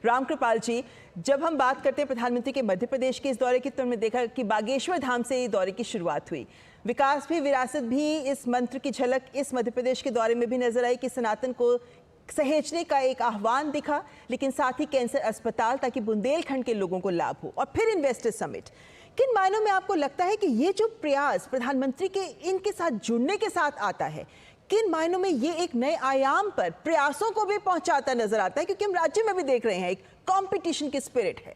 रामकृपाल जी, जब हम बात करते हैं प्रधानमंत्री के मध्य प्रदेश के इस दौरे की, तो हमने देखा कि बागेश्वर धाम से ये दौरे की शुरुआत हुई। विकास भी विरासत भी, इस मंत्र की झलक इस मध्य प्रदेश के दौरे में भी नजर आई कि सनातन को सहेजने का एक आह्वान दिखा, लेकिन साथ ही कैंसर अस्पताल ताकि बुंदेलखंड के लोगों को लाभ हो, और फिर इन्वेस्टर समिट। किन मायनों में आपको लगता है कि ये जो प्रयास प्रधानमंत्री के इनके साथ जुड़ने के साथ आता है, किन मायनों में ये एक नए आयाम पर प्रयासों को भी पहुंचाता नजर आता है? क्योंकि हम राज्य में भी देख रहे हैं एक कंपटीशन की स्पिरिट है।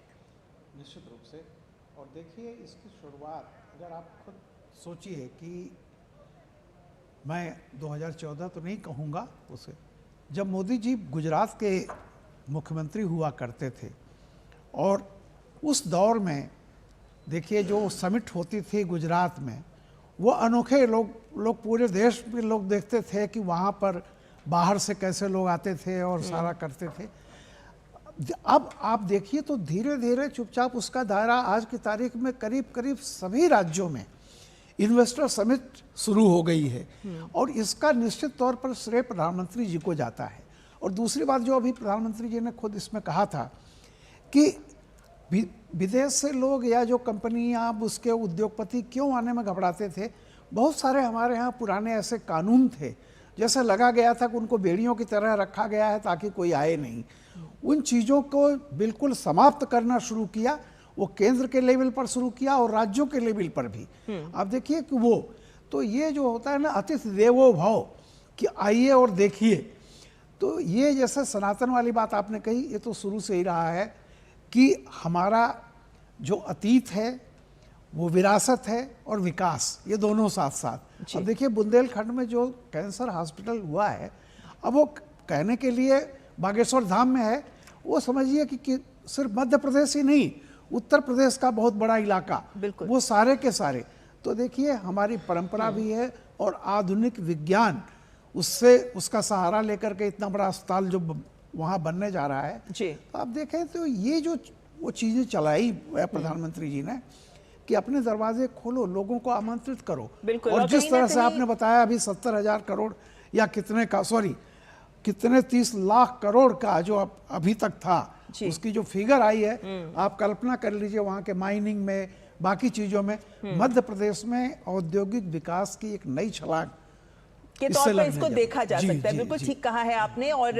निश्चित रूप से। और देखिए, इसकी शुरुआत अगर आप खुद सोचिए कि मैं 2014 तो नहीं कहूँगा उसे, जब मोदी जी गुजरात के मुख्यमंत्री हुआ करते थे, और उस दौर में देखिए जो समिट होती थी गुजरात में, वो अनोखे लोग पूरे देश में लोग देखते थे कि वहाँ पर बाहर से कैसे लोग आते थे और सारा करते थे। अब आप देखिए तो धीरे धीरे चुपचाप उसका दायरा आज की तारीख में करीब करीब सभी राज्यों में इन्वेस्टर समिट शुरू हो गई है, और इसका निश्चित तौर पर श्रेय प्रधानमंत्री जी को जाता है। और दूसरी बात जो अभी प्रधानमंत्री जी ने खुद इसमें कहा था कि विदेश से लोग या जो कंपनियां, उसके उद्योगपति क्यों आने में घबराते थे। बहुत सारे हमारे यहाँ पुराने ऐसे कानून थे, जैसे लगा गया था कि उनको बेड़ियों की तरह रखा गया है ताकि कोई आए नहीं। उन चीज़ों को बिल्कुल समाप्त करना शुरू किया, वो केंद्र के लेवल पर शुरू किया और राज्यों के लेवल पर भी। आप देखिए कि वो तो ये जो होता है ना, अतिथि देवो भव, कि आइए और देखिए, तो ये जैसे सनातन वाली बात आपने कही, ये तो शुरू से ही रहा है कि हमारा जो अतीत है वो विरासत है और विकास, ये दोनों साथ साथ। अब देखिए बुंदेलखंड में जो कैंसर हॉस्पिटल हुआ है, अब वो कहने के लिए बागेश्वर धाम में है, वो समझिए कि सिर्फ मध्य प्रदेश ही नहीं, उत्तर प्रदेश का बहुत बड़ा इलाका, वो सारे के सारे। तो देखिए हमारी परंपरा भी है और आधुनिक विज्ञान, उससे उसका सहारा लेकर के इतना बड़ा अस्पताल जो वहाँ बनने जा रहा है जी। तो आप देखें तो ये जो वो चीज़ें चलाई है प्रधानमंत्री जी ने कि अपने दरवाजे खोलो, लोगों को आमंत्रित करो। और जिस तरह से आपने बताया अभी 70,000 करोड़ या कितने का, सॉरी कितने 30 लाख करोड़ का जो अभी तक था, उसकी जो फिगर आई है, आप कल्पना कर लीजिए वहाँ के माइनिंग में, बाकी चीज़ों में मध्य प्रदेश में औद्योगिक विकास की एक नई छलांग के तौर पर इसको देखा जा सकता है। बिल्कुल ठीक कहा है आपने। और